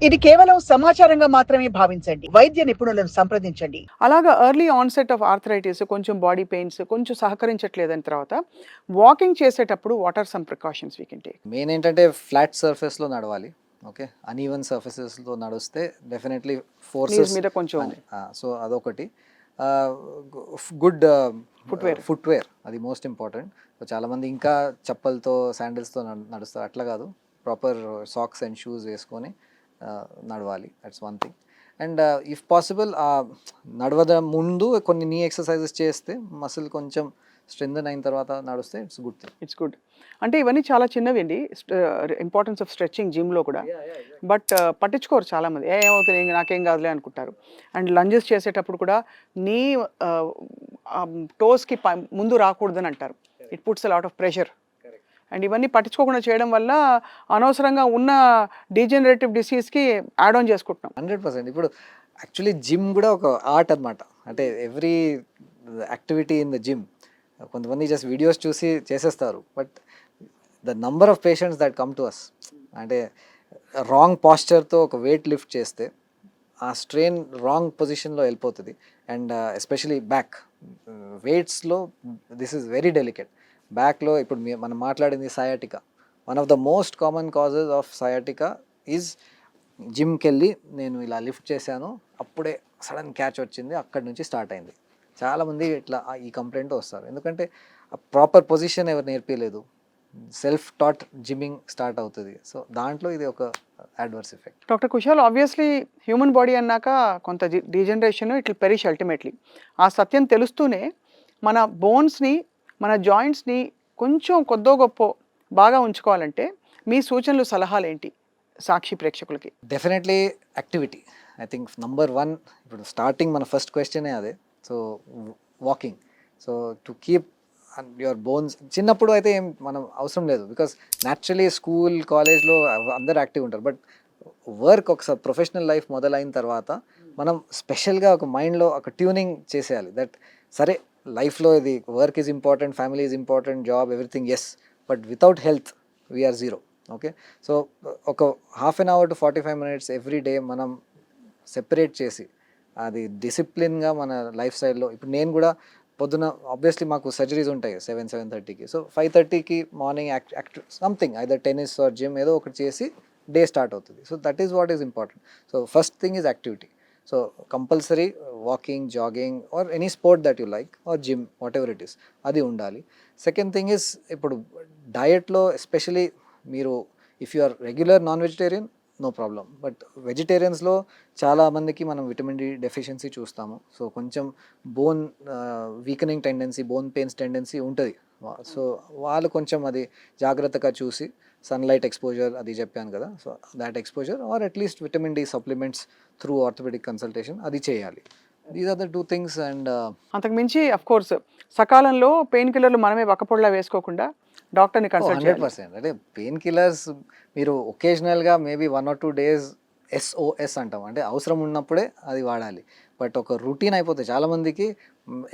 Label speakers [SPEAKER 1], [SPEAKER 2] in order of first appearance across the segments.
[SPEAKER 1] ఇది కేవలం సమాచారంగా మాత్రమే భావించండి. వైద్య నిపుణులను సంప్రదించండి.
[SPEAKER 2] అలాగా ఎర్లీ ఆన్సెట్ ఆఫ్ ఆర్థరైటిస్, కొంచెం బాడీ పెయిన్స్, కొంచెం సహకరించట్లేదని తర్వాత వాకింగ్ చేసేటప్పుడు what are some precautions we can take?
[SPEAKER 3] Main ఏంటంటే ఫ్లాట్ సర్ఫేస్లో నడవాలి. ఓకే, అన్ఈవెన్ సర్ఫేసెస్లో నడిస్తే డెఫినెట్లీ
[SPEAKER 2] నీస్
[SPEAKER 3] ఫోర్సెస్
[SPEAKER 2] మీద కొంచెం
[SPEAKER 3] సో అదొకటి. గుడ్ ఫుట్వేర్ అది మోస్ట్ ఇంపార్టెంట్. సో చాలామంది ఇంకా చెప్పలతో శాండిల్స్తో నడుస్తారు, అట్లా కాదు. ప్రాపర్ సాక్స్ అండ్ షూస్ వేసుకొని నడవాలి, that's one thing. And if possible నడవడం ముందు కొన్ని నీ ఎక్సర్సైజెస్ చేస్తే మసిల్ కొంచెం స్ట్రెంథన్ అయిన తర్వాత నడిస్తే it's good thing.
[SPEAKER 2] It's good. అంటే ఇవన్నీ చాలా చిన్నవి అండి, ఇంపార్టెన్స్ ఆఫ్ స్ట్రెచ్చింగ్ జిమ్లో కూడా. బట్ పట్టించుకోరు చాలామంది, ఏమవుతుంది నాకేం కాదులే అనుకుంటారు. అండ్ లంజెస్ చేసేటప్పుడు కూడా నీ టోస్కి ముందు రాకూడదని అంటారు. It puts lot of pressure. And ఇవన్నీ పట్టించుకోకుండా చేయడం వల్ల అనవసరంగా ఉన్న డీజనరేటివ్ డిసీజ్కి యాడ్ ఆన్ చేసుకుంటున్నాం.
[SPEAKER 3] 100%. ఇప్పుడు యాక్చువల్లీ జిమ్ కూడా ఒక ఆర్ట్ అనమాట. అంటే every activity in the gym, కొంతమంది జస్ట్ వీడియోస్ చూసి చేసేస్తారు, but the number of patients that come to us, అంటే రాంగ్ పాస్చర్తో ఒక వెయిట్ లిఫ్ట్ చేస్తే ఆ స్ట్రెయిన్ రాంగ్ పొజిషన్లో వెళ్ళిపోతుంది. అండ్ ఎస్పెషలీ బ్యాక్ వెయిట్స్లో దిస్ ఈజ్ వెరీ డెలికేట్. బ్యాక్లో ఇప్పుడు మనం మాట్లాడింది sciatica. One of the most common causes of sciatica is జిమ్కి వెళ్ళి నేను ఇలా లిఫ్ట్ చేశాను, అప్పుడే సడన్ క్యాచ్ వచ్చింది, అక్కడి నుంచి స్టార్ట్ అయింది. చాలామంది ఇట్లా ఈ కంప్లైంట్ వస్తారు, ఎందుకంటే ప్రాపర్ పొజిషన్ ఎవరు నేర్పించలేదు, సెల్ఫ్ టాట్ జిమ్మింగ్ స్టార్ట్ అవుతుంది. సో దాంట్లో ఇది ఒక adverse effect.
[SPEAKER 2] Doctor Kushal, obviously human body అన్నాక కొంత డీజనరేషన్ ఇట్లా పెరిష్ అల్టిమేట్లీ. ఆ సత్యం తెలుస్తూనే మన బోన్స్ని, మన జాయింట్స్ని కొంచెం కొద్దో గొప్ప బాగా ఉంచుకోవాలంటే మీ సూచనలు, సలహాలు ఏంటి సాక్షి ప్రేక్షకులకి?
[SPEAKER 3] Definitely activity. I think number 1 ఇప్పుడు స్టార్టింగ్ మన ఫస్ట్ క్వశ్చనే అదే. So walking, so to keep your bones. చిన్నప్పుడు అయితే ఏం మనం అవసరం లేదు, బికాస్ న్యాచురలీ స్కూల్ కాలేజ్లో అందరు యాక్టివ్ ఉంటారు. బట్ వర్క్ ఒకసారి ప్రొఫెషనల్ లైఫ్ మొదలైన తర్వాత మనం స్పెషల్గా ఒక మైండ్లో ఒక ట్యూనింగ్ చేసేయాలి. దట్ సరే, లైఫ్లో ఇది work is important, family is important, job everything, yes, but without health we are zero. Okay, so ఒక half an hour to 45 minutes every day మనం సెపరేట్ చేసి అది డిసిప్లిన్గా మన లైఫ్ స్టైల్లో. ఇప్పుడు నేను కూడా పొద్దున ఆబ్వియస్లీ మాకు సర్జరీస్ ఉంటాయి 7-7:30కి. సో 5:30కి morning something either tennis or gym ఏదో ఒకటి చేసి డే స్టార్ట్ అవుతుంది. So that is what is important. So first thing is activity. So compulsory walking, jogging or any sport that you like or gym, whatever it is, అది ఉండాలి. Second thing is ఇప్పుడు డయట్లో especially మీరు if you are regular non vegetarian no problem, but వెజిటేరియన్స్లో చాలామందికి మనం vitamin D deficiency చూస్తాము. So కొంచెం bone weakening tendency, bone pains tendency ఉంటుంది. సో వాళ్ళు కొంచెం అది జాగ్రత్తగా చూసి సన్లైట్ ఎక్స్పోజర్ అది చెప్పాను కదా, so that exposure or at least vitamin D supplements through orthopaedic consultation అది చేయాలి. These are the 2 things. And
[SPEAKER 2] అంతకు మించి అఫ్ కోర్స్ సకాలంలో పెయిన్ కిల్లర్లు మనమే వక్కపొడిలా వేసుకోకుండా డాక్టర్ని కన్సల్ట్ చేయాలి.
[SPEAKER 3] 100%. అంటే పెయిన్ కిల్లర్స్ మీరు ఒకేజనల్గా మేబీ 1 or 2 days SOS అంటాం, అంటే అవసరం ఉన్నప్పుడే అది వాడాలి. బట్ ఒక రొటీన్ అయిపోతుంది చాలామందికి.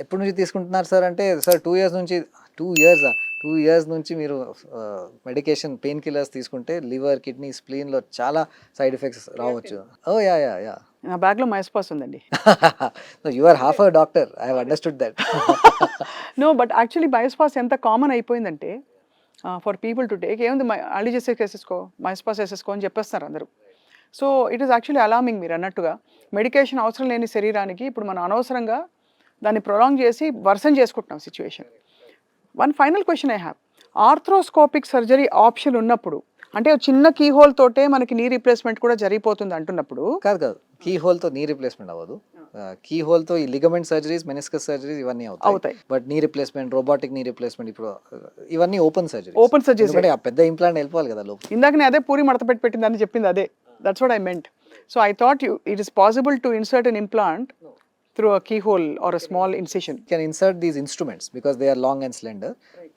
[SPEAKER 3] ఎప్పటి నుంచి తీసుకుంటున్నారు సార్ అంటే, సార్ 2 years నుంచి. 2 years నుంచి మీరు మెడికేషన్ పెయిన్ కిల్లర్స్ తీసుకుంటే లివర్, కిడ్నీ, స్ప్లీన్లో చాలా సైడ్ ఎఫెక్ట్స్ రావచ్చు. ఓ యా యా యా
[SPEAKER 2] నా బ్యాగ్లో మైస్పాస్ ఉందండి.
[SPEAKER 3] You are half a doctor, I have understood that.
[SPEAKER 2] No, but actually మైస్పాస్ ఎంత కామన్ అయిపోయిందంటే ఫర్ పీపుల్ టు టేక్, ఏముంది అలీజెసిక్ వేసేసుకో, మైస్పాస్ వేసేసుకో అని చెప్పేస్తున్నారు అందరూ. So it is actually alarming. మీరు అన్నట్టుగా మెడికేషన్ అవసరం లేని శరీరానికి ఇప్పుడు మనం అనవసరంగా దాన్ని ప్రొలాంగ్ చేసి వర్సన్ చేసుకుంటున్నాం situation. One final question I have. Arthroscopic surgery option ఉన్నప్పుడు, అంటే చిన్న కీ హోల్ తోటే మనకి నీ రీప్లేస్మెంట్ కూడా జరిగిపోతుంది అంటున్నప్పుడు,
[SPEAKER 3] కాదు, కీ హోల్తో నీ రీప్లేస్మెంట్ అవ్వదు. కీ హోల్తో ఈ లిగమెంట్ సర్జరీస్, మెనిస్కస్ సర్జరీస్ ఇవన్నీ అవుతాయి. But knee replacement, robotic knee replacement, ఇప్పుడు ఇవన్నీ ఓపెన్ సర్జరీ. ఎందుకంటే ఆ పెద్ద ఇంప్లాంట్ వెళ్ళిపోవాలి కదా లోపల.
[SPEAKER 2] ఇందాకనే అదే పూరి మడత పెట్టిందని చెప్పింది అదే. That's what I meant. So I thought it is possible to insert an implant through a keyhole or a small incision.
[SPEAKER 3] You can insert these instruments because they are long and slender,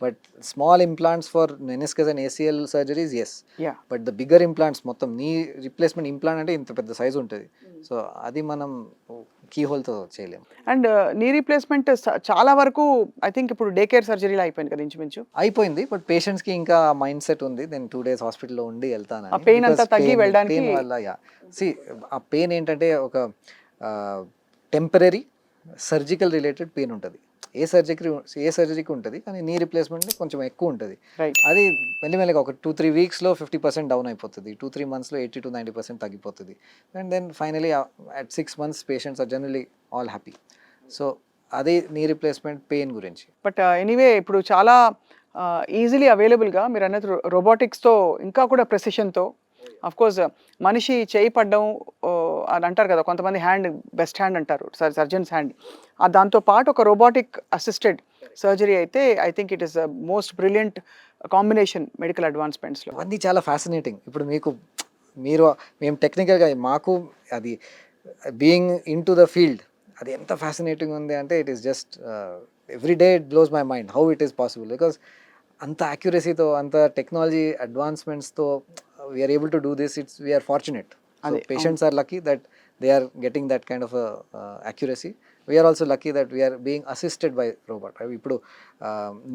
[SPEAKER 3] but small implants for meniscus and ACL surgeries, yes.
[SPEAKER 2] Yeah.
[SPEAKER 3] But the bigger implants, మొత్తం knee replacement implant అంటే ఇంత పెద్ద size ఉంటుంది. So అది మనం key హోల్తో చేయలేము.
[SPEAKER 2] And knee replacement చాలా వరకు ఐ థింక్ ఇప్పుడు డే కేర్ సర్జరీలో అయిపోయింది కదా ఇంచుమించు.
[SPEAKER 3] అయిపోయింది, బట్ పేషెంట్స్కి ఇంకా మైండ్ సెట్ ఉంది, నేను 2 days హాస్పిటల్లో ఉండి వెళ్తాను.
[SPEAKER 2] ఆ pain అంతా తగ్గి వెళ్ళడానికి-
[SPEAKER 3] పెయిన్ వల్ల ఆ పెయిన్ ఏంటంటే ఒక టెంపరీ సర్జికల్ రిలేటెడ్ పెయిన్ ఉంటుంది. ఏ సర్జరీకి ఉంటుంది, కానీ నీ రిప్లేస్మెంట్ కొంచెం ఎక్కువ ఉంటుంది.
[SPEAKER 2] రైట్.
[SPEAKER 3] అది మెల్లిమెల్లిగా ఒక 2-3 weeksలో 50% డౌన్ అయిపోతుంది, 2-3 monthsలో 80-90% తగ్గిపోతుంది. And then finally at 6 months patients are generally all happy. So అదే నీ రిప్లేస్మెంట్ పెయిన్ గురించి.
[SPEAKER 2] బట్ ఎనీవే ఇప్పుడు చాలా ఈజీలీ అవైలబుల్గా మీరు అన్నది రోబోటిక్స్తో ఇంకా కూడా ప్రెసిషన్తో అఫ్ కోర్స్ మనిషి చేయి పడ్డం అని అంటారు కదా, కొంతమంది హ్యాండ్ బెస్ట్ హ్యాండ్ అంటారు, సర్జన్స్ హ్యాండ్. దాంతో పాటు ఒక రోబోటిక్ అసిస్టెడ్ సర్జరీ అయితే I think it is most brilliant combination medical అడ్వాన్స్మెంట్స్లో.
[SPEAKER 3] అవన్నీ చాలా ఫ్యాసినేటింగ్. ఇప్పుడు మేము టెక్నికల్గా మాకు అది being in to the field అది ఎంత ఫ్యాసినేటింగ్ ఉంది అంటే it is just every day it blows my mind how it is possible. Because అంత యాక్యురసీతో అంత టెక్నాలజీ అడ్వాన్స్మెంట్స్తో we're able to do this. We're fortunate. Patients are lucky that they are getting that kind of accuracy. We are also lucky that we are being assisted by robot. ఇప్పుడు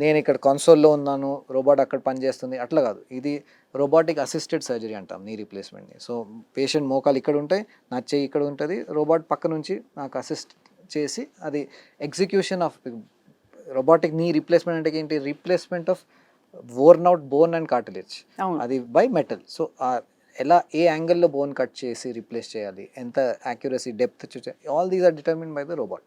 [SPEAKER 3] నేను ఇక్కడ కన్సోల్లో ఉన్నాను, robot అక్కడ పనిచేస్తుంది అట్లా కాదు, ఇది రోబోటిక్ అసిస్టెడ్ సర్జరీ అంటాం నీ రీప్లేస్మెంట్ని. సో పేషెంట్ మోకాలు ఇక్కడ ఉంటాయి, నా చెయ్యి ఇక్కడ ఉంటుంది, రోబోట్ పక్క నుంచి నాకు అసిస్ట్ చేసి అది execution of robotic knee replacement అంటే ఏంటి, replacement of worn out bone and cartilage. అది బై మెటల్. సో ఎలా ఏ యాంగిల్లో బోన్ కట్ చేసి రీప్లేస్ చేయాలి, ఎంత accuracy, depth, all these are determined by the robot.